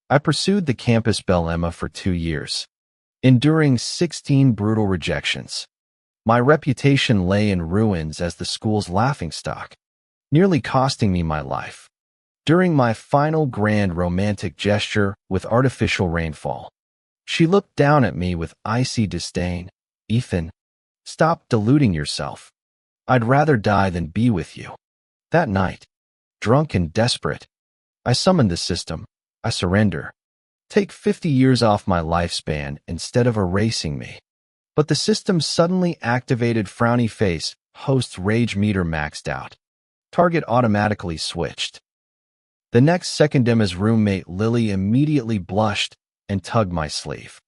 I pursued the campus belle Emma for 2 years, enduring 16 brutal rejections. My reputation lay in ruins as the school's laughingstock, nearly costing me my life. During my final grand romantic gesture with artificial rainfall, she looked down at me with icy disdain. "Ethan, stop deluding yourself. I'd rather die than be with you." That night, drunk and desperate, I summoned the system. I surrender. Take 50 years off my lifespan instead of erasing me. But the system suddenly activated frowny face, host's rage meter maxed out. Target automatically switched. The next second, Emma's roommate Lily immediately blushed and tugged my sleeve,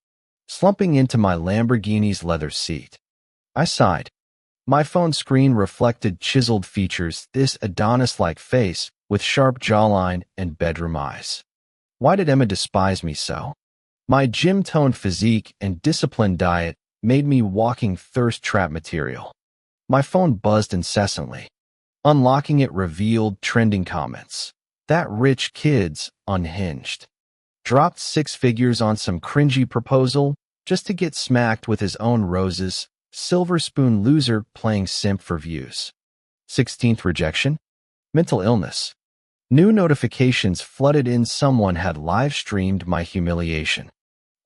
slumping into my Lamborghini's leather seat. I sighed. My phone screen reflected chiseled features, this Adonis-like face with sharp jawline and bedroom eyes. Why did Emma despise me so? My gym-toned physique and disciplined diet made me walking thirst trap material. My phone buzzed incessantly. Unlocking it revealed trending comments. "That rich kid's unhinged. Dropped 6 figures on some cringy proposal just to get smacked with his own roses. Silver spoon loser playing simp for views." 16th rejection? Mental illness. New notifications flooded in. Someone had live-streamed my humiliation.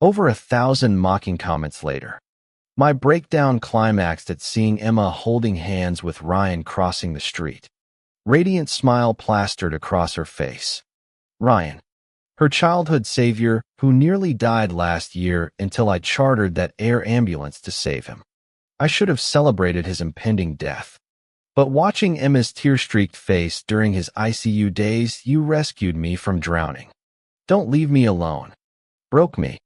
Over 1,000 mocking comments later, my breakdown climaxed at seeing Emma holding hands with Ryan crossing the street. Radiant smile plastered across her face. Ryan, her childhood savior, who nearly died last year until I chartered that air ambulance to save him. I should have celebrated his impending death. But watching Emma's tear-streaked face during his ICU days, "You rescued me from drowning. Don't leave me alone." Broke me.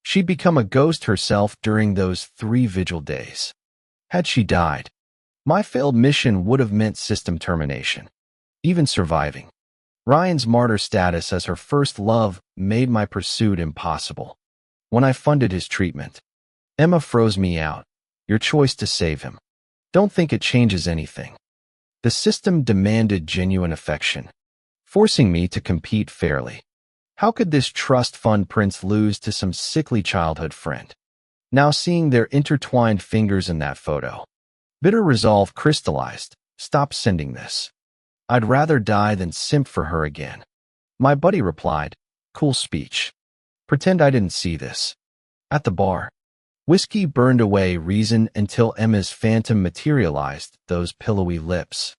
She'd become a ghost herself during those 3 vigil days. Had she died, my failed mission would have meant system termination. Even surviving, Ryan's martyr status as her first love made my pursuit impossible. When I funded his treatment, Emma froze me out. "Your choice to save him. Don't think it changes anything." The system demanded genuine affection, forcing me to compete fairly. How could this trust fund prince lose to some sickly childhood friend? Now seeing their intertwined fingers in that photo, bitter resolve crystallized. Stop sending this. I'd rather die than simp for her again. My buddy replied, "Cool speech. Pretend I didn't see this." At the bar, whiskey burned away reason until Emma's phantom materialized, those pillowy lips,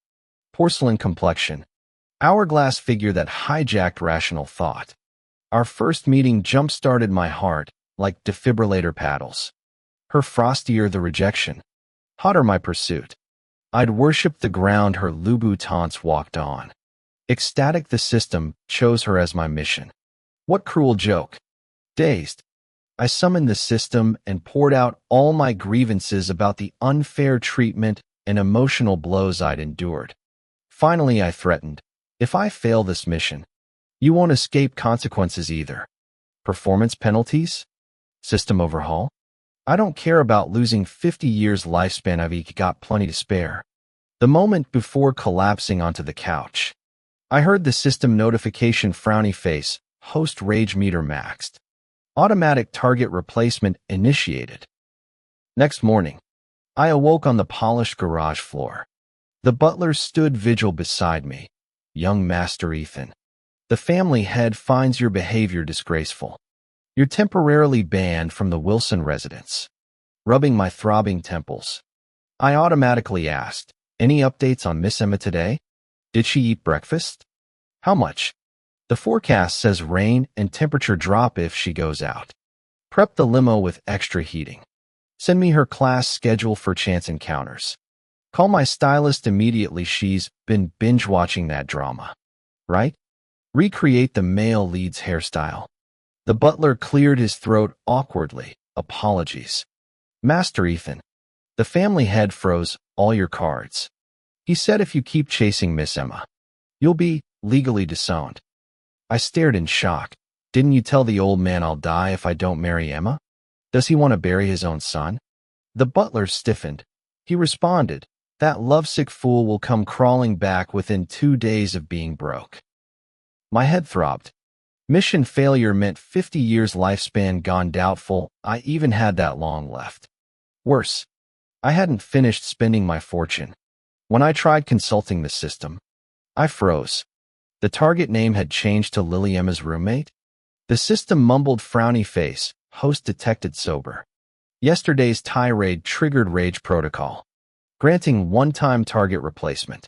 porcelain complexion, hourglass figure that hijacked rational thought. Our first meeting jump-started my heart like defibrillator paddles. Her frostier the rejection, hotter my pursuit. I'd worshipped the ground her Louboutins walked on. Ecstatic, the system chose her as my mission. What cruel joke. Dazed, I summoned the system and poured out all my grievances about the unfair treatment and emotional blows I'd endured. Finally, I threatened, "If I fail this mission, you won't escape consequences either. Performance penalties? System overhaul? I don't care about losing 50 years lifespan. I've got plenty to spare." The moment before collapsing onto the couch, I heard the system notification frowny face, host rage meter maxed. Automatic target replacement initiated. Next morning, I awoke on the polished garage floor. The butler stood vigil beside me. "Young Master Ethan, the family head finds your behavior disgraceful. You're temporarily banned from the Wilson residence." Rubbing my throbbing temples, I automatically asked, "Any updates on Miss Emma today? Did she eat breakfast? How much? The forecast says rain and temperature drop if she goes out. Prep the limo with extra heating. Send me her class schedule for chance encounters. Call my stylist immediately. She's been binge-watching that drama. Right? Recreate the male lead's hairstyle." The butler cleared his throat awkwardly. "Apologies, Master Ethan. The family head froze all your cards. He said if you keep chasing Miss Emma, you'll be legally disowned." I stared in shock. "Didn't you tell the old man I'll die if I don't marry Emma? Does he want to bury his own son?" The butler stiffened. He responded, "That lovesick fool will come crawling back within 2 days of being broke." My head throbbed. Mission failure meant 50 years lifespan gone doubtful. I even had that long left. Worse, I hadn't finished spending my fortune. When I tried consulting the system, I froze. The target name had changed to Lily, Emma's roommate. The system mumbled frowny face, host detected sober. Yesterday's tirade triggered rage protocol, granting one-time target replacement.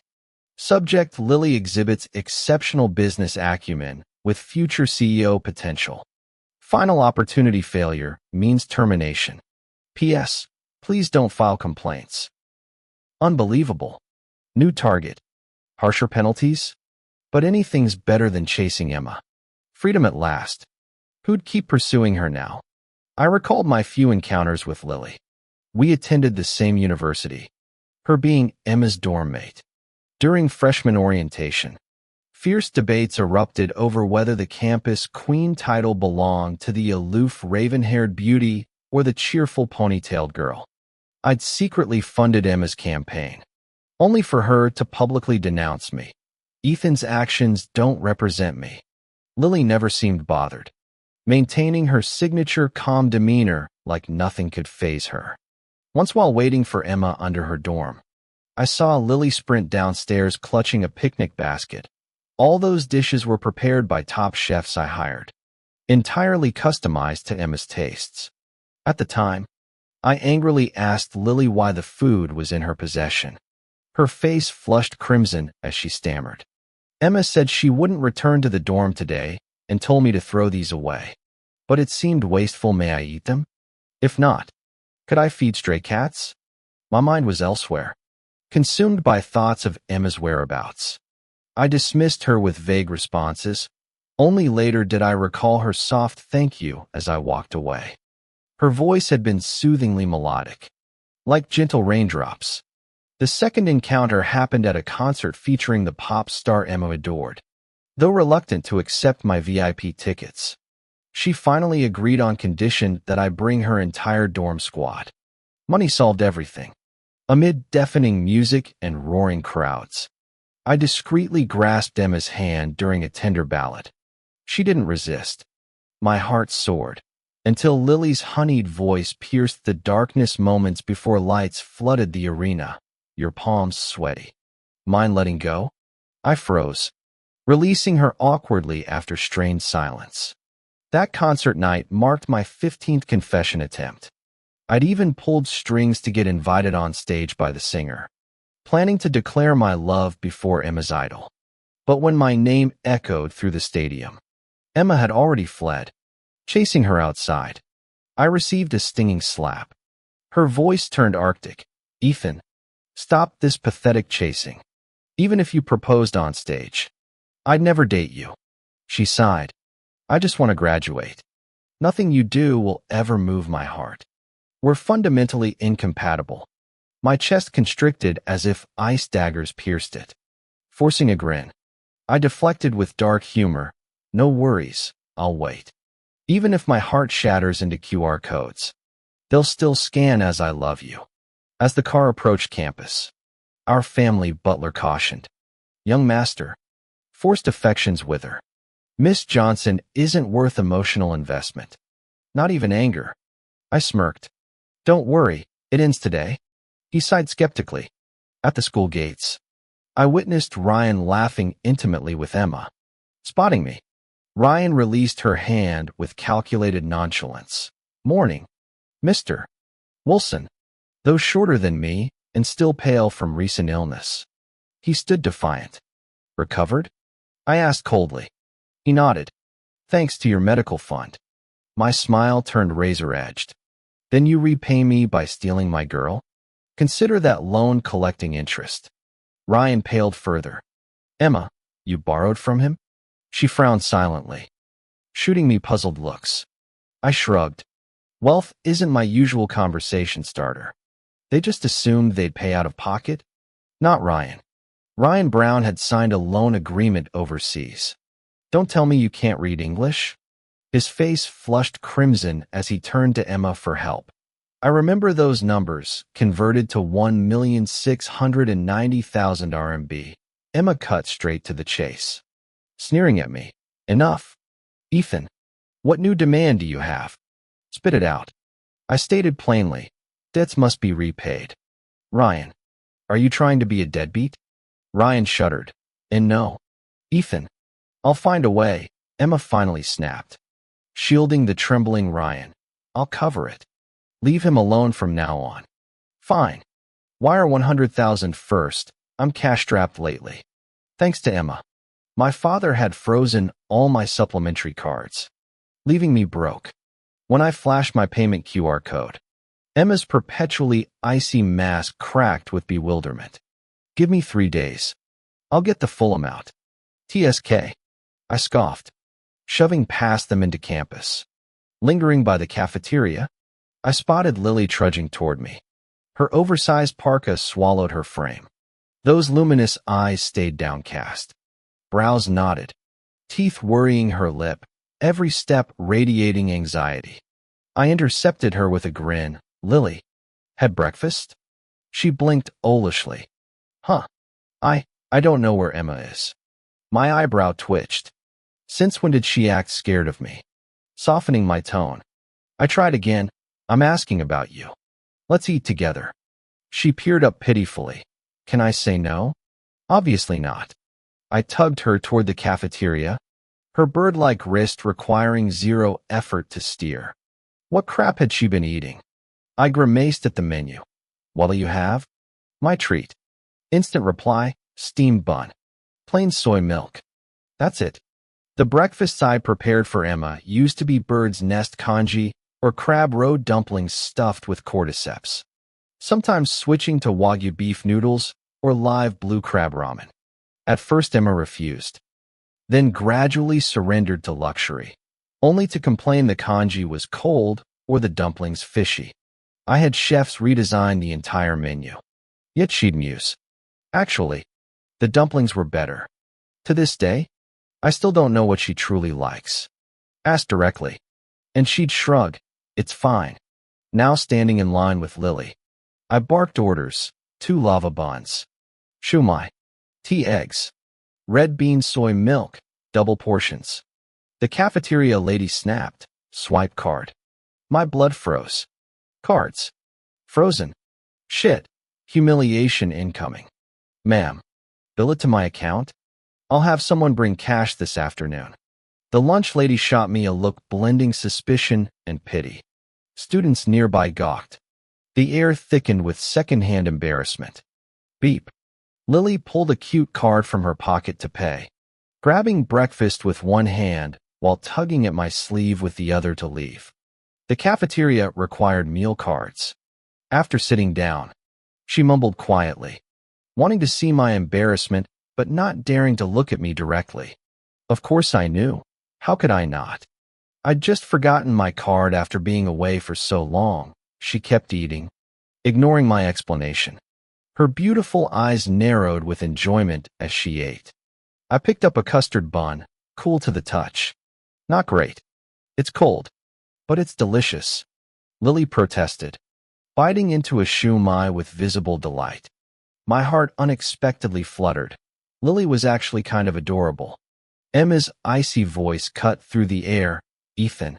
Subject: Lily exhibits exceptional business acumen with future CEO potential. Final opportunity: failure means termination. P.S. Please don't file complaints. Unbelievable. New target. Harsher penalties? But anything's better than chasing Emma. Freedom at last. Who'd keep pursuing her now? I recalled my few encounters with Lily. We attended the same university, her being Emma's dorm mate. During freshman orientation, fierce debates erupted over whether the campus queen title belonged to the aloof raven-haired beauty or the cheerful ponytailed girl. I'd secretly funded Emma's campaign, only for her to publicly denounce me. Ethan's actions don't represent me. Lily never seemed bothered, maintaining her signature calm demeanor like nothing could faze her. Once, while waiting for Emma under her dorm, I saw Lily sprint downstairs clutching a picnic basket. All those dishes were prepared by top chefs I hired, entirely customized to Emma's tastes. At the time, I angrily asked Lily why the food was in her possession. Her face flushed crimson as she stammered. Emma said she wouldn't return to the dorm today and told me to throw these away. But it seemed wasteful. May I eat them? If not, could I feed stray cats? My mind was elsewhere, consumed by thoughts of Emma's whereabouts. I dismissed her with vague responses. Only later did I recall her soft thank you as I walked away. Her voice had been soothingly melodic, like gentle raindrops. The second encounter happened at a concert featuring the pop star Emma adored. Though reluctant to accept my VIP tickets, she finally agreed on condition that I bring her entire dorm squad. Money solved everything. Amid deafening music and roaring crowds, I discreetly grasped Emma's hand during a tender ballad. She didn't resist. My heart soared, until Lily's honeyed voice pierced the darkness moments before lights flooded the arena. Your palms sweaty. Mine letting go? I froze, releasing her awkwardly after strained silence. That concert night marked my 15th confession attempt. I'd even pulled strings to get invited on stage by the singer, planning to declare my love before Emma's idol. But when my name echoed through the stadium, Emma had already fled, chasing her outside. I received a stinging slap. Her voice turned arctic. Ethan, stop this pathetic chasing. Even if you proposed on stage, I'd never date you. She sighed. I just want to graduate. Nothing you do will ever move my heart. We're fundamentally incompatible. My chest constricted as if ice daggers pierced it. Forcing a grin, I deflected with dark humor. No worries, I'll wait. Even if my heart shatters into QR codes, they'll still scan as I love you. As the car approached campus, our family butler cautioned. Young master, forced affections wither. Miss Johnson isn't worth emotional investment. Not even anger. I smirked. Don't worry, it ends today. He sighed skeptically. At the school gates, I witnessed Ryan laughing intimately with Emma. Spotting me, Ryan released her hand with calculated nonchalance. Morning, Mr. Wilson. Though shorter than me and still pale from recent illness, he stood defiant. Recovered? I asked coldly. He nodded. Thanks to your medical fund. My smile turned razor-edged. Then you repay me by stealing my girl? Consider that loan collecting interest. Ryan paled further. Emma, you borrowed from him? She frowned silently, shooting me puzzled looks. I shrugged. Wealth isn't my usual conversation starter. They just assumed they'd pay out of pocket? Not Ryan. Ryan Brown had signed a loan agreement overseas. Don't tell me you can't read English? His face flushed crimson as he turned to Emma for help. I remember those numbers, converted to 1,690,000 RMB. Emma cut straight to the chase, sneering at me. Enough. Ethan, what new demand do you have? Spit it out. I stated plainly, debts must be repaid. Ryan, are you trying to be a deadbeat? Ryan shuddered. And no. Ethan, I'll find a way, Emma finally snapped. Shielding the trembling Ryan. I'll cover it. Leave him alone from now on. Fine. Wire 100,000 first. I'm cash-strapped lately. Thanks to Emma. My father had frozen all my supplementary cards, leaving me broke. When I flashed my payment QR code, Emma's perpetually icy mask cracked with bewilderment. Give me 3 days. I'll get the full amount. TSK. I scoffed, shoving past them into campus. Lingering by the cafeteria, I spotted Lily trudging toward me. Her oversized parka swallowed her frame. Those luminous eyes stayed downcast. Brows knotted, teeth worrying her lip, every step radiating anxiety. I intercepted her with a grin. Lily, had breakfast? She blinked owlishly. Huh. I don't know where Emma is. My eyebrow twitched. Since when did she act scared of me? Softening my tone, I tried again. I'm asking about you. Let's eat together. She peered up pitifully. Can I say no? Obviously not. I tugged her toward the cafeteria, her bird-like wrist requiring zero effort to steer. What crap had she been eating? I grimaced at the menu. What'll you have? My treat. Instant reply, steamed bun. Plain soy milk. That's it. The breakfasts I prepared for Emma used to be bird's nest congee or crab roe dumplings stuffed with cordyceps, sometimes switching to Wagyu beef noodles or live blue crab ramen. At first Emma refused, then gradually surrendered to luxury, only to complain the congee was cold or the dumplings fishy. I had chefs redesign the entire menu. Yet she'd muse. Actually, the dumplings were better. To this day, I still don't know what she truly likes. Ask directly. And she'd shrug. It's fine. Now standing in line with Lily, I barked orders, 2 lava buns, shumai, tea eggs, red bean soy milk, double portions. The cafeteria lady snapped, swipe card. My blood froze. Cards. Frozen. Shit. Humiliation incoming. Ma'am, bill it to my account? I'll have someone bring cash this afternoon. The lunch lady shot me a look blending suspicion and pity. Students nearby gawked. The air thickened with secondhand embarrassment. Beep. Lily pulled a cute card from her pocket to pay, grabbing breakfast with one hand while tugging at my sleeve with the other to leave. The cafeteria required meal cards. After sitting down, she mumbled quietly, wanting to see my embarrassment but not daring to look at me directly. Of course I knew. How could I not? I'd just forgotten my card after being away for so long. She kept eating, ignoring my explanation. Her beautiful eyes narrowed with enjoyment as she ate. I picked up a custard bun, cool to the touch. Not great. It's cold, but it's delicious. Lily protested, biting into a shumai with visible delight. My heart unexpectedly fluttered. Lily was actually kind of adorable. Emma's icy voice cut through the air. Ethan,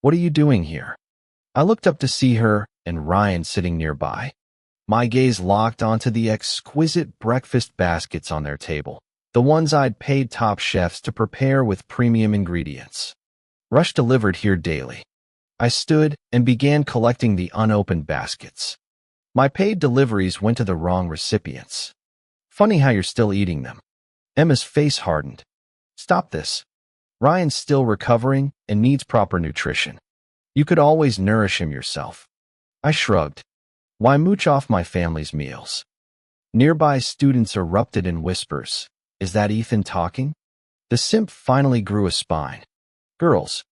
what are you doing here? I looked up to see her and Ryan sitting nearby. My gaze locked onto the exquisite breakfast baskets on their table, the ones I'd paid top chefs to prepare with premium ingredients. Rush delivered here daily. I stood and began collecting the unopened baskets. My paid deliveries went to the wrong recipients. Funny how you're still eating them. Emma's face hardened. Stop this. Ryan's still recovering and needs proper nutrition. You could always nourish him yourself. I shrugged. Why mooch off my family's meals? Nearby students erupted in whispers. Is that Ethan talking? The simp finally grew a spine. Girls,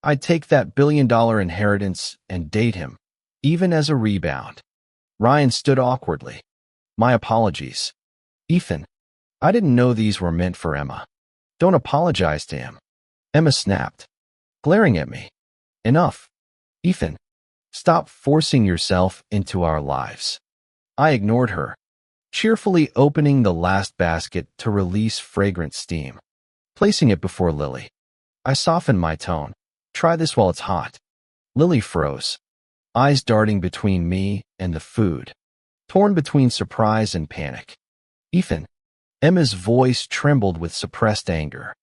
I'd take that billion-dollar inheritance and date him, even as a rebound. Ryan stood awkwardly. My apologies. Ethan, I didn't know these were meant for Emma. Don't apologize to him. Emma snapped, glaring at me. Enough. Ethan, stop forcing yourself into our lives. I ignored her, cheerfully opening the last basket to release fragrant steam. Placing it before Lily, I softened my tone. Try this while it's hot. Lily froze, eyes darting between me and the food, torn between surprise and panic. Ethan. Emma's voice trembled with suppressed anger.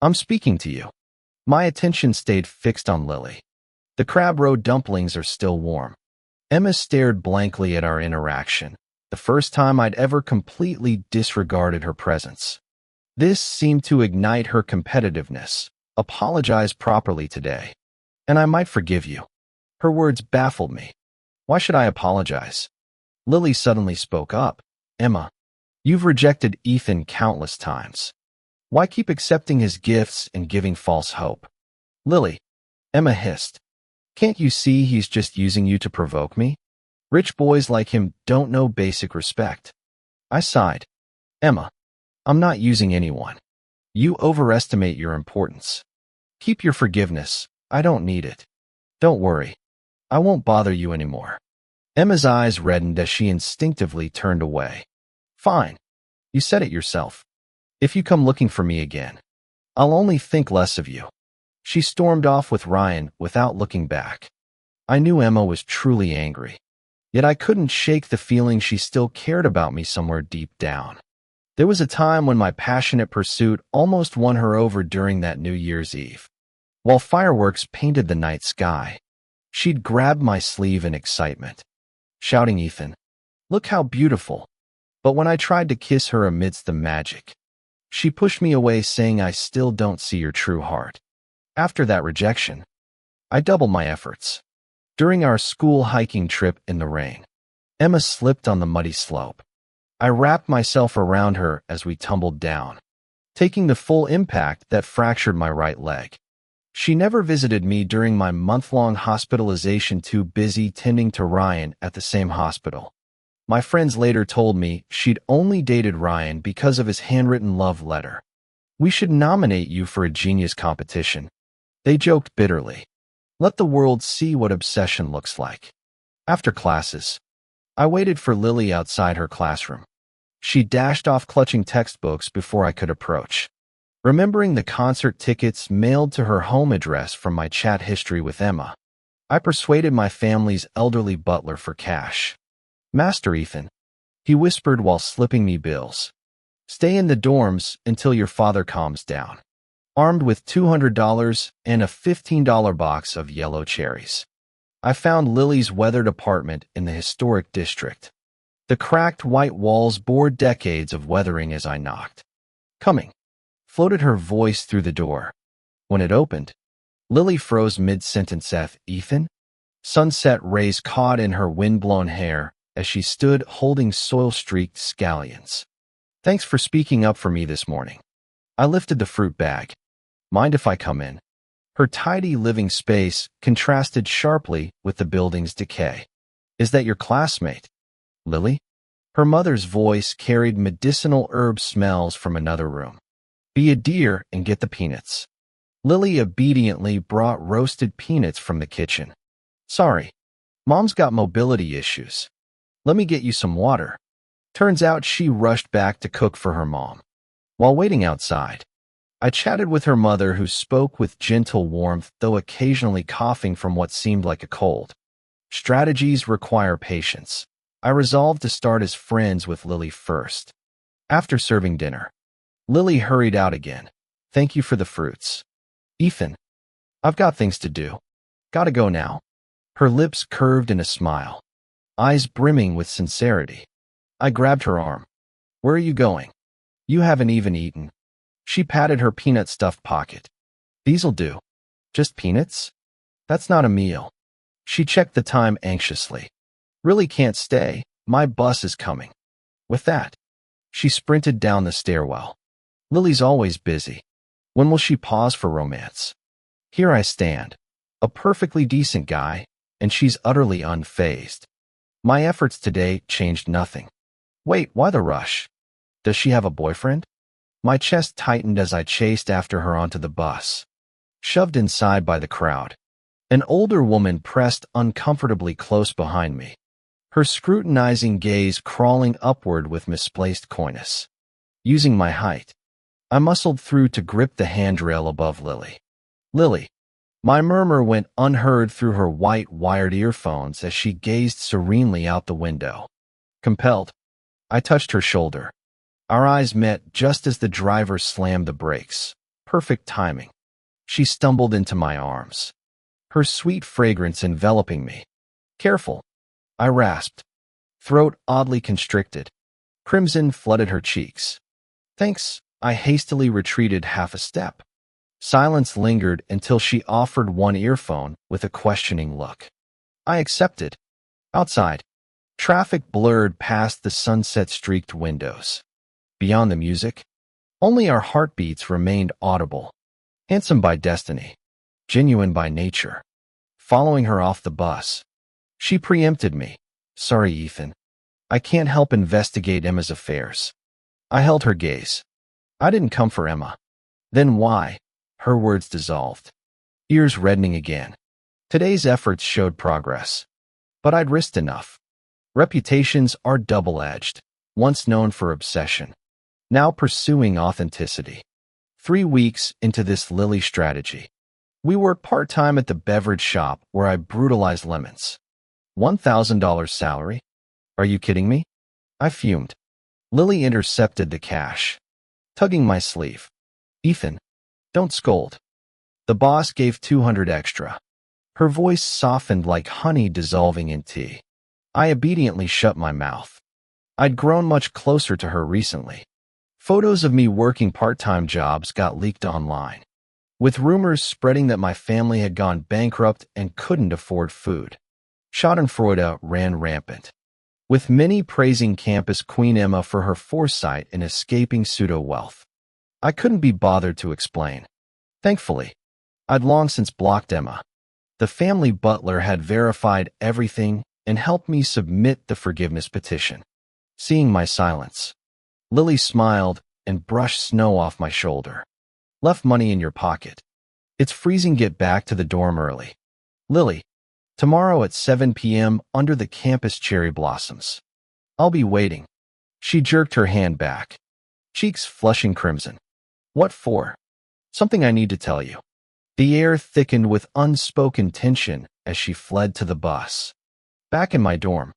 I'm speaking to you. My attention stayed fixed on Lily. The crab roe dumplings are still warm. Emma stared blankly at our interaction, the first time I'd ever completely disregarded her presence. This seemed to ignite her competitiveness. Apologize properly today, and I might forgive you. Her words baffled me. Why should I apologize? Lily suddenly spoke up. Emma, you've rejected Ethan countless times. Why keep accepting his gifts and giving false hope? Lily, Emma hissed. Can't you see he's just using you to provoke me? Rich boys like him don't know basic respect. I sighed. Emma, I'm not using anyone. You overestimate your importance. Keep your forgiveness. I don't need it. Don't worry. I won't bother you anymore. Emma's eyes reddened as she instinctively turned away. Fine. You said it yourself. If you come looking for me again, I'll only think less of you. She stormed off with Ryan without looking back. I knew Emma was truly angry, yet I couldn't shake the feeling she still cared about me somewhere deep down. There was a time when my passionate pursuit almost won her over during that New Year's Eve. While fireworks painted the night sky, she'd grabbed my sleeve in excitement, shouting, Ethan, look how beautiful. But when I tried to kiss her amidst the magic, she pushed me away, saying I still don't see your true heart. After that rejection, I doubled my efforts. During our school hiking trip in the rain, Emma slipped on the muddy slope. I wrapped myself around her as we tumbled down, taking the full impact that fractured my right leg. She never visited me during my month-long hospitalization, too busy tending to Ryan at the same hospital. My friends later told me she'd only dated Ryan because of his handwritten love letter. We should nominate you for a genius competition. They joked bitterly. Let the world see what obsession looks like. After classes, I waited for Lily outside her classroom. She dashed off clutching textbooks before I could approach. Remembering the concert tickets mailed to her home address from my chat history with Emma, I persuaded my family's elderly butler for cash. Master Ethan, he whispered while slipping me bills. Stay in the dorms until your father calms down. Armed with $200 and a $15 box of yellow cherries, I found Lily's weathered apartment in the historic district. The cracked white walls bore decades of weathering as I knocked. Coming, floated her voice through the door. When it opened, Lily froze mid-sentence. Ethan? Sunset rays caught in her wind-blown hair as she stood holding soil-streaked scallions. Thanks for speaking up for me this morning. I lifted the fruit bag. Mind if I come in? Her tidy living space contrasted sharply with the building's decay. Is that your classmate, Lily? Her mother's voice carried medicinal herb smells from another room. Be a dear and get the peanuts. Lily obediently brought roasted peanuts from the kitchen. Sorry, Mom's got mobility issues. Let me get you some water. Turns out she rushed back to cook for her mom. While waiting outside, I chatted with her mother, who spoke with gentle warmth, though occasionally coughing from what seemed like a cold. Strategies require patience. I resolved to start as friends with Lily first. After serving dinner, Lily hurried out again. Thank you for the fruits. Ethan, I've got things to do. Gotta go now. Her lips curved in a smile, eyes brimming with sincerity. I grabbed her arm. Where are you going? You haven't even eaten. She patted her peanut-stuffed pocket. These'll do. Just peanuts? That's not a meal. She checked the time anxiously. Really can't stay. My bus is coming. With that, she sprinted down the stairwell. Lily's always busy. When will she pause for romance? Here I stand, a perfectly decent guy, and she's utterly unfazed. My efforts today changed nothing. Wait, why the rush? Does she have a boyfriend? My chest tightened as I chased after her onto the bus. Shoved inside by the crowd, an older woman pressed uncomfortably close behind me, her scrutinizing gaze crawling upward with misplaced coyness. Using my height, I muscled through to grip the handrail above Lily. Lily. My murmur went unheard through her white wired earphones as she gazed serenely out the window. Compelled, I touched her shoulder. Our eyes met just as the driver slammed the brakes. Perfect timing. She stumbled into my arms, her sweet fragrance enveloping me. Careful, I rasped, throat oddly constricted. Crimson flooded her cheeks. Thanks, I hastily retreated half a step. Silence lingered until she offered one earphone with a questioning look. I accepted. Outside, traffic blurred past the sunset-streaked windows. Beyond the music, only our heartbeats remained audible. Handsome by destiny, genuine by nature. Following her off the bus, she preempted me. Sorry, Ethan. I can't help investigate Emma's affairs. I held her gaze. I didn't come for Emma. Then why? Her words dissolved, ears reddening again. Today's efforts showed progress, but I'd risked enough. Reputations are double-edged, once known for obsession, now pursuing authenticity. 3 weeks into this Lily strategy, we worked part-time at the beverage shop where I brutalized lemons. $1,000 salary? Are you kidding me? I fumed. Lily intercepted the cash, tugging my sleeve. Ethan, don't scold. The boss gave 200 extra. Her voice softened like honey dissolving in tea. I obediently shut my mouth. I'd grown much closer to her recently. Photos of me working part-time jobs got leaked online, with rumors spreading that my family had gone bankrupt and couldn't afford food. Schadenfreude ran rampant, with many praising campus Queen Emma for her foresight in escaping pseudo-wealth. I couldn't be bothered to explain. Thankfully, I'd long since blocked Emma. The family butler had verified everything and helped me submit the forgiveness petition. Seeing my silence, Lily smiled and brushed snow off my shoulder. Left money in your pocket. It's freezing. Get back to the dorm early. Lily, tomorrow at 7 p.m. under the campus cherry blossoms. I'll be waiting. She jerked her hand back, cheeks flushing crimson. What for? Something I need to tell you. The air thickened with unspoken tension as she fled to the bus. Back in my dorm,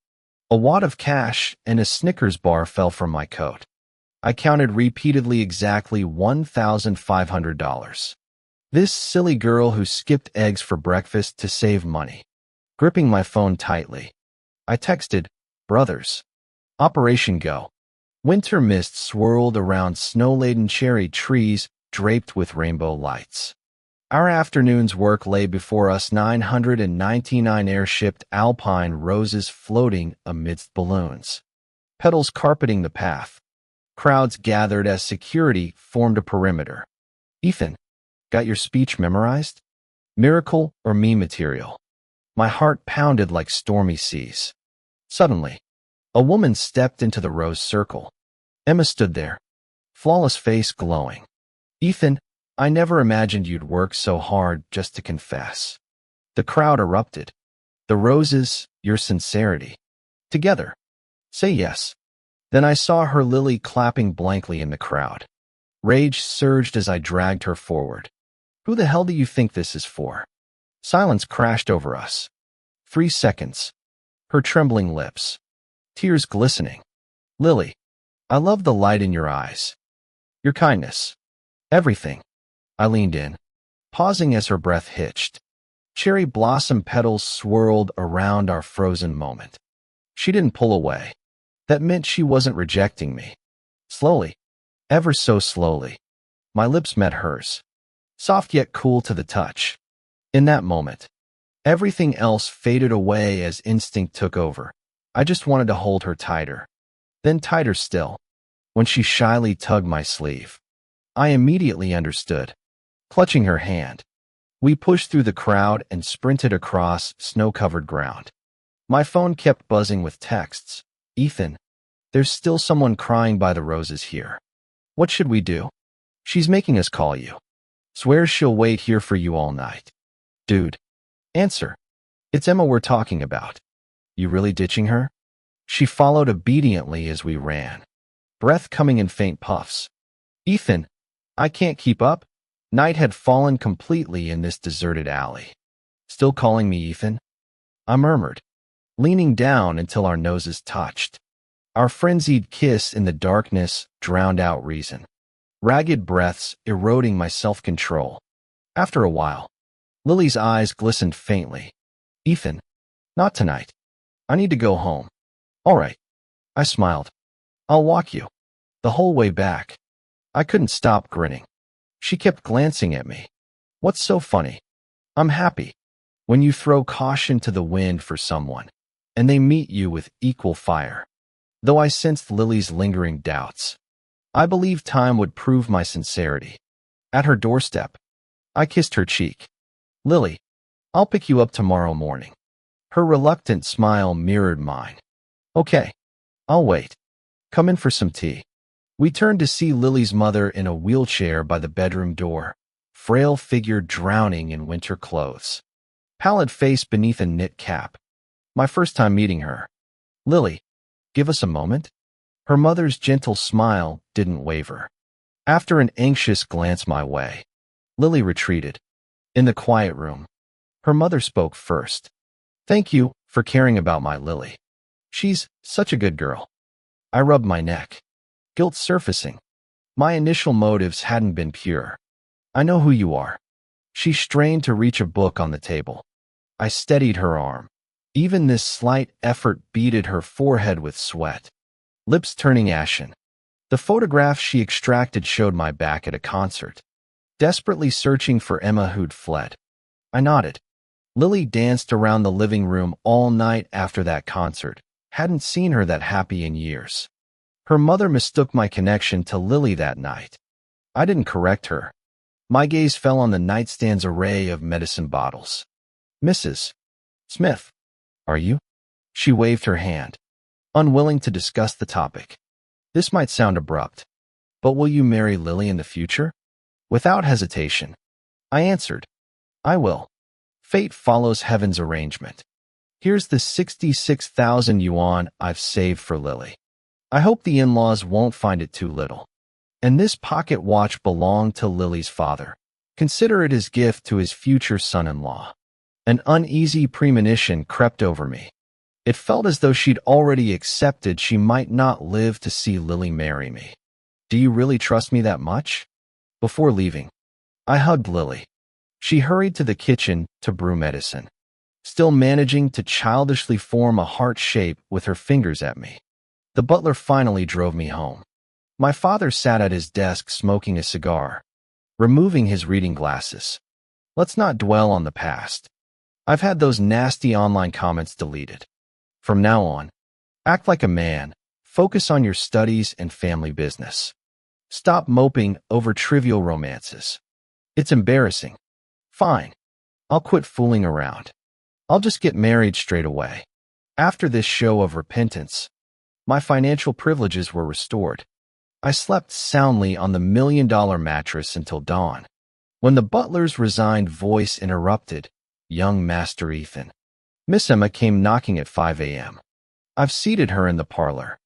a wad of cash and a Snickers bar fell from my coat. I counted repeatedly exactly $1,500. This silly girl who skipped eggs for breakfast to save money. Gripping my phone tightly, I texted, "Brothers. Operation Go." Winter mist swirled around snow-laden cherry trees draped with rainbow lights. Our afternoon's work lay before us, 999 air-shipped alpine roses floating amidst balloons, petals carpeting the path. Crowds gathered as security formed a perimeter. Ethan, got your speech memorized? Miracle or me material? My heart pounded like stormy seas. Suddenly, a woman stepped into the rose circle. Emma stood there, flawless face glowing. Ethan, I never imagined you'd work so hard just to confess. The crowd erupted. The roses, your sincerity. Together. Say yes. Then I saw her, Lily, clapping blankly in the crowd. Rage surged as I dragged her forward. Who the hell do you think this is for? Silence crashed over us. 3 seconds. Her trembling lips. Tears glistening. Lily, I love the light in your eyes. Your kindness. Everything. I leaned in, pausing as her breath hitched. Cherry blossom petals swirled around our frozen moment. She didn't pull away. That meant she wasn't rejecting me. Slowly, ever so slowly, my lips met hers, soft yet cool to the touch. In that moment, everything else faded away as instinct took over. I just wanted to hold her tighter, then tighter still. When she shyly tugged my sleeve, I immediately understood. Clutching her hand, we pushed through the crowd and sprinted across snow-covered ground. My phone kept buzzing with texts. Ethan, there's still someone crying by the roses here. What should we do? She's making us call you. Swears she'll wait here for you all night. Dude, answer. It's Emma we're talking about. You really ditching her? She followed obediently as we ran, breath coming in faint puffs. Ethan, I can't keep up. Night had fallen completely in this deserted alley. "Still calling me Ethan?" I murmured, leaning down until our noses touched. Our frenzied kiss in the darkness drowned out reason. Ragged breaths eroding my self-control. After a while, Lily's eyes glistened faintly. "Ethan, not tonight. I need to go home." "All right." I smiled. "I'll walk you." The whole way back, I couldn't stop grinning. She kept glancing at me. "What's so funny?" "I'm happy. When you throw caution to the wind for someone, and they meet you with equal fire." Though I sensed Lily's lingering doubts, I believed time would prove my sincerity. At her doorstep, I kissed her cheek. "Lily, I'll pick you up tomorrow morning." Her reluctant smile mirrored mine. "Okay, I'll wait. Come in for some tea." We turned to see Lily's mother in a wheelchair by the bedroom door, frail figure drowning in winter clothes. Pallid face beneath a knit cap. My first time meeting her. "Lily, give us a moment." Her mother's gentle smile didn't waver. After an anxious glance my way, Lily retreated. In the quiet room, her mother spoke first. "Thank you for caring about my Lily. She's such a good girl." I rubbed my neck, guilt surfacing. My initial motives hadn't been pure. "I know who you are." She strained to reach a book on the table. I steadied her arm. Even this slight effort beaded her forehead with sweat, lips turning ashen. The photograph she extracted showed my back at a concert, desperately searching for Emma who'd fled. I nodded. Lily danced around the living room all night after that concert. Hadn't seen her that happy in years. Her mother mistook my connection to Lily that night. I didn't correct her. My gaze fell on the nightstand's array of medicine bottles. "Mrs. Smith, are you?" She waved her hand, unwilling to discuss the topic. "This might sound abrupt, but will you marry Lily in the future?" Without hesitation, I answered, "I will. Fate follows heaven's arrangement. Here's the 66,000 yuan I've saved for Lily. I hope the in-laws won't find it too little. And this pocket watch belonged to Lily's father. Consider it his gift to his future son-in-law." An uneasy premonition crept over me. It felt as though she'd already accepted she might not live to see Lily marry me. "Do you really trust me that much?" Before leaving, I hugged Lily. She hurried to the kitchen to brew medicine, still managing to childishly form a heart shape with her fingers at me. The butler finally drove me home. My father sat at his desk smoking a cigar, removing his reading glasses. "Let's not dwell on the past. I've had those nasty online comments deleted. From now on, act like a man, focus on your studies and family business. Stop moping over trivial romances. It's embarrassing." "Fine. I'll quit fooling around. I'll just get married straight away." After this show of repentance, my financial privileges were restored. I slept soundly on the $1 million mattress until dawn, when the butler's resigned voice interrupted, "Young Master Ethan." Miss Emma came knocking at 5 a.m. I've seated her in the parlor.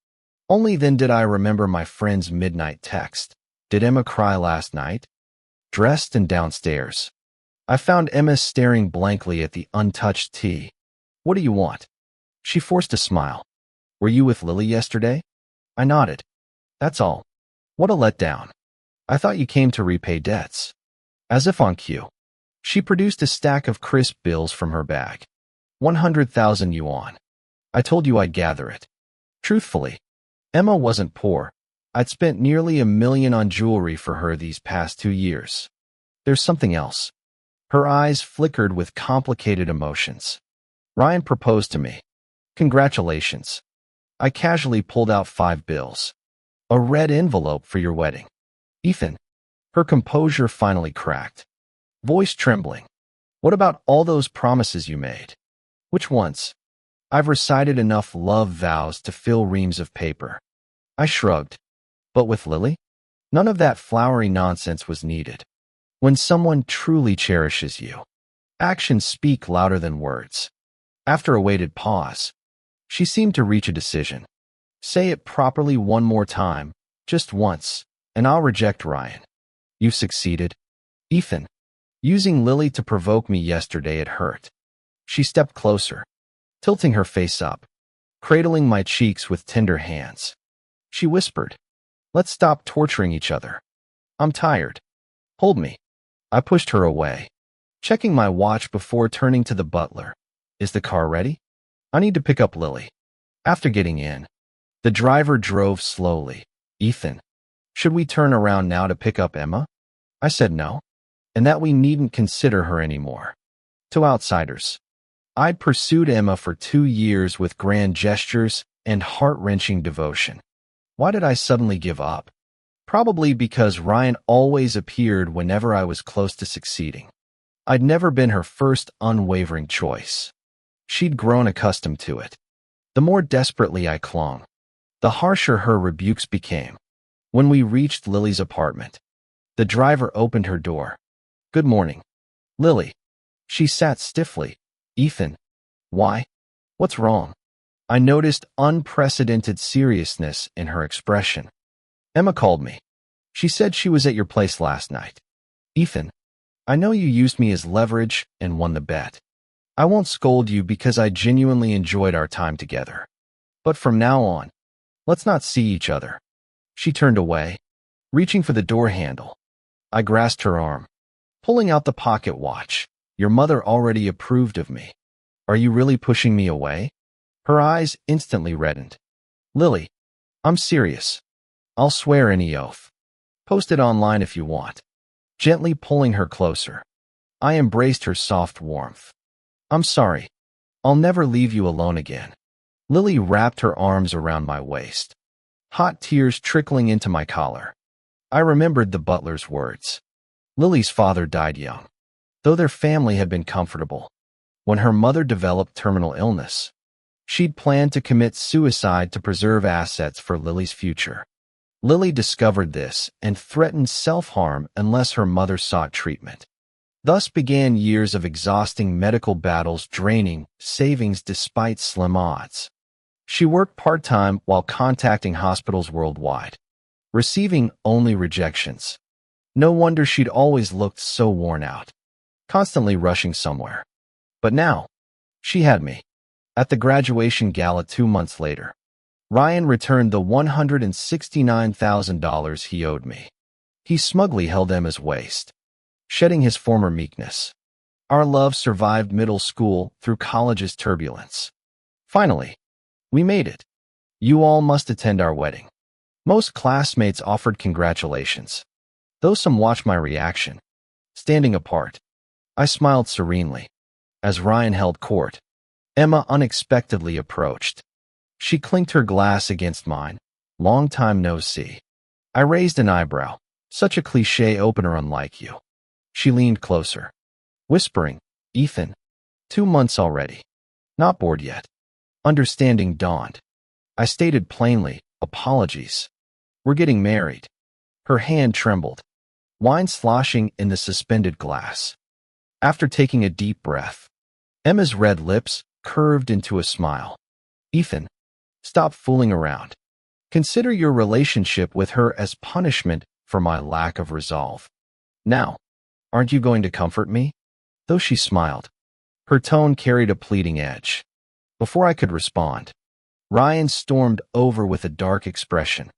Only then did I remember my friend's midnight text. "Did Emma cry last night?" Dressed and downstairs, I found Emma staring blankly at the untouched tea. "What do you want?" She forced a smile. "Were you with Lily yesterday?" I nodded. "That's all." What a letdown. "I thought you came to repay debts." As if on cue, she produced a stack of crisp bills from her bag. 100,000 yuan. "I told you I'd gather it." Truthfully, Emma wasn't poor. I'd spent nearly $1 million on jewelry for her these past 2 years. There's something else. Her eyes flickered with complicated emotions. "Ryan proposed to me." "Congratulations." I casually pulled out 5 bills. "A red envelope for your wedding." "Ethan." Her composure finally cracked, voice trembling. "What about all those promises you made?" "Which ones?" "I've recited enough love vows to fill reams of paper." I shrugged. "But with Lily?" None of that flowery nonsense was needed. When someone truly cherishes you, actions speak louder than words. After a weighted pause, she seemed to reach a decision. "Say it properly one more time, just once, and I'll reject Ryan." "You've succeeded." Ethan. Using Lily to provoke me yesterday, it hurt. She stepped closer, tilting her face up, cradling my cheeks with tender hands. She whispered, "Let's stop torturing each other. I'm tired. Hold me." I pushed her away, checking my watch before turning to the butler. "Is the car ready? I need to pick up Lily." After getting in, the driver drove slowly. "Ethan, should we turn around now to pick up Emma?" I said no, and that we needn't consider her anymore. To outsiders, I'd pursued Emma for 2 years with grand gestures and heart-wrenching devotion. Why did I suddenly give up? Probably because Ryan always appeared whenever I was close to succeeding. I'd never been her first unwavering choice. She'd grown accustomed to it. The more desperately I clung, the harsher her rebukes became. When we reached Lily's apartment, the driver opened her door. "Good morning, Lily." She sat stiffly. "Ethan, why? What's wrong?" I noticed unprecedented seriousness in her expression. "Emma called me. She said she was at your place last night." "Ethan, I know you used me as leverage and won the bet. I won't scold you because I genuinely enjoyed our time together. But from now on, let's not see each other." She turned away, reaching for the door handle. I grasped her arm, pulling out the pocket watch. "Your mother already approved of me. Are you really pushing me away?" Her eyes instantly reddened. "Lily, I'm serious. I'll swear any oath. Post it online if you want." Gently pulling her closer, I embraced her soft warmth. "I'm sorry. I'll never leave you alone again." Lily wrapped her arms around my waist, hot tears trickling into my collar. I remembered the butler's words. Lily's father died young, though their family had been comfortable. When her mother developed terminal illness, she'd planned to commit suicide to preserve assets for Lily's future. Lily discovered this and threatened self-harm unless her mother sought treatment. Thus began years of exhausting medical battles draining savings despite slim odds. She worked part-time while contacting hospitals worldwide, receiving only rejections. No wonder she'd always looked so worn out, constantly rushing somewhere. But now, she had me. At the graduation gala 2 months later, Ryan returned the $169,000 he owed me. He smugly held Emma's waist, shedding his former meekness. Our love survived middle school through college's turbulence. Finally, we made it. You all must attend our wedding. Most classmates offered congratulations, though some watched my reaction. Standing apart, I smiled serenely. As Ryan held court, Emma unexpectedly approached. She clinked her glass against mine. "Long time no see." I raised an eyebrow. "Such a cliché opener, unlike you." She leaned closer, whispering, "Ethan, 2 months already. Not bored yet?" Understanding dawned. I stated plainly, "Apologies. We're getting married." Her hand trembled, wine sloshing in the suspended glass. After taking a deep breath, Emma's red lips curved into a smile. "Ethan, stop fooling around. Consider your relationship with her as punishment for my lack of resolve. Now, aren't you going to comfort me?" Though she smiled, her tone carried a pleading edge. Before I could respond, Ryan stormed over with a dark expression.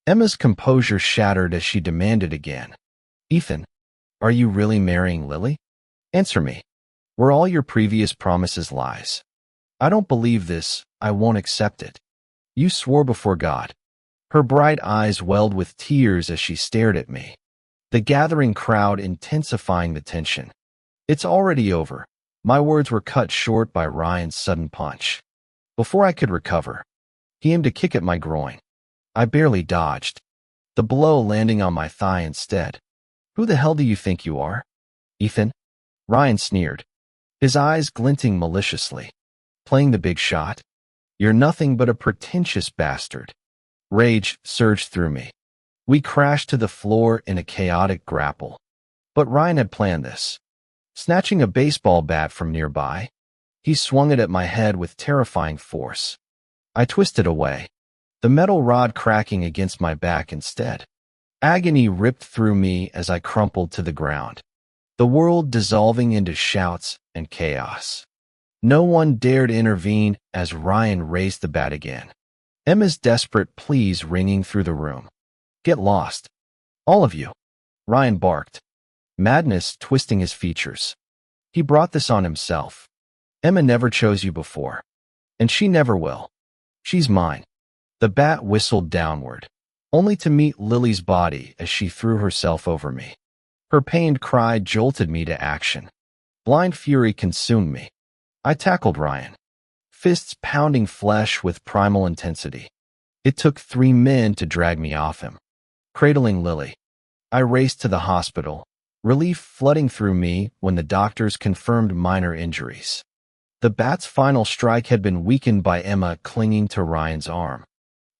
Emma's composure shattered as she demanded again. "Ethan, are you really marrying Lily? Answer me. Were all your previous promises lies? I don't believe this. I won't accept it. You swore before God." Her bright eyes welled with tears as she stared at me, the gathering crowd intensifying the tension. "It's already over." My words were cut short by Ryan's sudden punch. Before I could recover, he aimed a kick at my groin. I barely dodged, the blow landing on my thigh instead. "Who the hell do you think you are, Ethan?" Ryan sneered, his eyes glinting maliciously. "Playing the big shot? You're nothing but a pretentious bastard." Rage surged through me. We crashed to the floor in a chaotic grapple. But Ryan had planned this. Snatching a baseball bat from nearby, he swung it at my head with terrifying force. I twisted away, the metal rod cracking against my back instead. Agony ripped through me as I crumpled to the ground. the world dissolving into shouts and chaos. No one dared intervene as Ryan raised the bat again. Emma's desperate pleas ringing through the room. "Get lost. All of you," Ryan barked, madness twisting his features. "He brought this on himself. Emma never chose you before, and she never will. She's mine." The bat whistled downward, only to meet Lily's body as she threw herself over me. Her pained cry jolted me to action. Blind fury consumed me. I tackled Ryan, fists pounding flesh with primal intensity. It took 3 men to drag me off him. Cradling Lily, I raced to the hospital, relief flooding through me when the doctors confirmed minor injuries. The bat's final strike had been weakened by Emma clinging to Ryan's arm,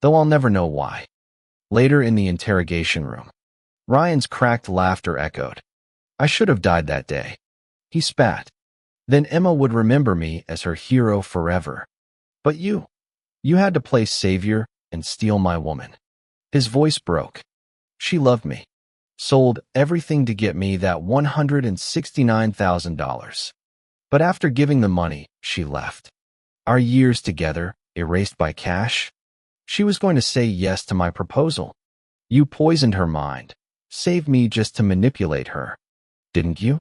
though I'll never know why. Later in the interrogation room, Ryan's cracked laughter echoed. "I should have died that day." He spat. "Then Emma would remember me as her hero forever. But you had to play savior and steal my woman." His voice broke. "She loved me, sold everything to get me that $169,000. But after giving the money, she left. Our years together, erased by cash. She was going to say yes to my proposal. You poisoned her mind, saved me just to manipulate her. Didn't you?"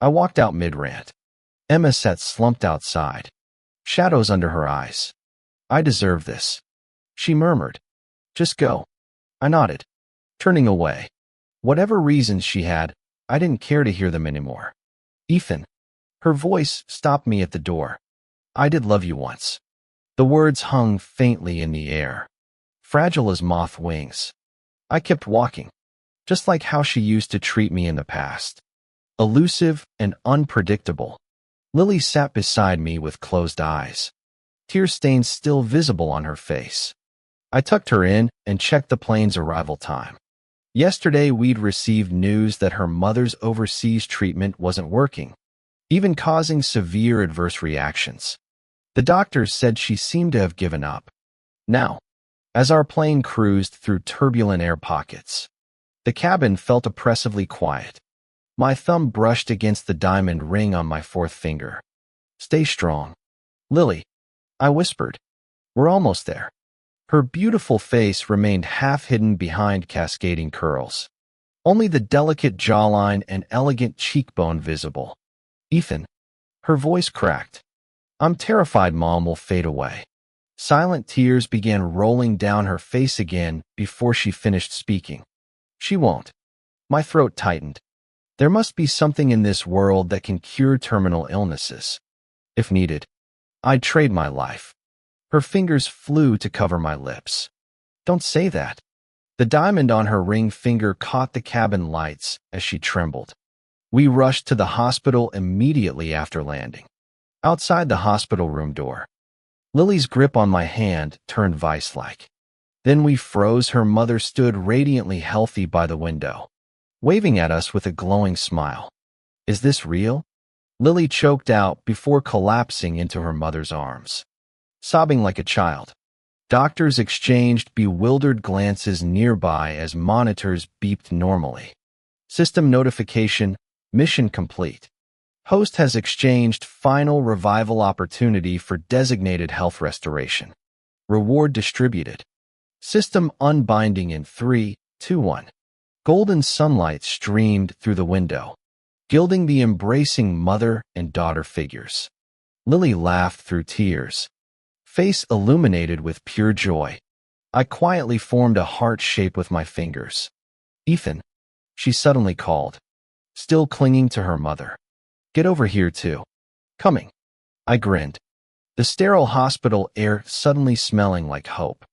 I walked out mid-rant. Emma sat slumped outside, shadows under her eyes. "I deserve this," she murmured. "Just go." I nodded, turning away. Whatever reasons she had, I didn't care to hear them anymore. "Ethan." Her voice stopped me at the door. "I did love you once." The words hung faintly in the air, fragile as moth wings. I kept walking, just like how she used to treat me in the past. Elusive and unpredictable. Lily sat beside me with closed eyes, tear stains still visible on her face. I tucked her in and checked the plane's arrival time. Yesterday, we'd received news that her mother's overseas treatment wasn't working, even causing severe adverse reactions. The doctors said she seemed to have given up. Now, as our plane cruised through turbulent air pockets, the cabin felt oppressively quiet. My thumb brushed against the diamond ring on my 4th finger. "Stay strong, Lily," I whispered. "We're almost there." Her beautiful face remained half hidden behind cascading curls, only the delicate jawline and elegant cheekbone visible. "Ethan." Her voice cracked. "I'm terrified Mom will fade away." Silent tears began rolling down her face again before she finished speaking. "She won't." My throat tightened. There must be something in this world that can cure terminal illnesses. If needed, I'd trade my life. Her fingers flew to cover my lips. "Don't say that." The diamond on her ring finger caught the cabin lights as she trembled. We rushed to the hospital immediately after landing. Outside the hospital room door, Lily's grip on my hand turned vice-like. Then we froze. Her mother stood radiantly healthy by the window, waving at us with a glowing smile. "Is this real?" Lily choked out before collapsing into her mother's arms, sobbing like a child. Doctors exchanged bewildered glances nearby as monitors beeped normally. System notification, mission complete. Host has exchanged final revival opportunity for designated health restoration. Reward distributed. System unbinding in 3, 2, 1. Golden sunlight streamed through the window, gilding the embracing mother and daughter figures. Lily laughed through tears, face illuminated with pure joy. I quietly formed a heart shape with my fingers. "Ethan," she suddenly called, still clinging to her mother. "Get over here too." "Coming." I grinned, the sterile hospital air suddenly smelling like hope.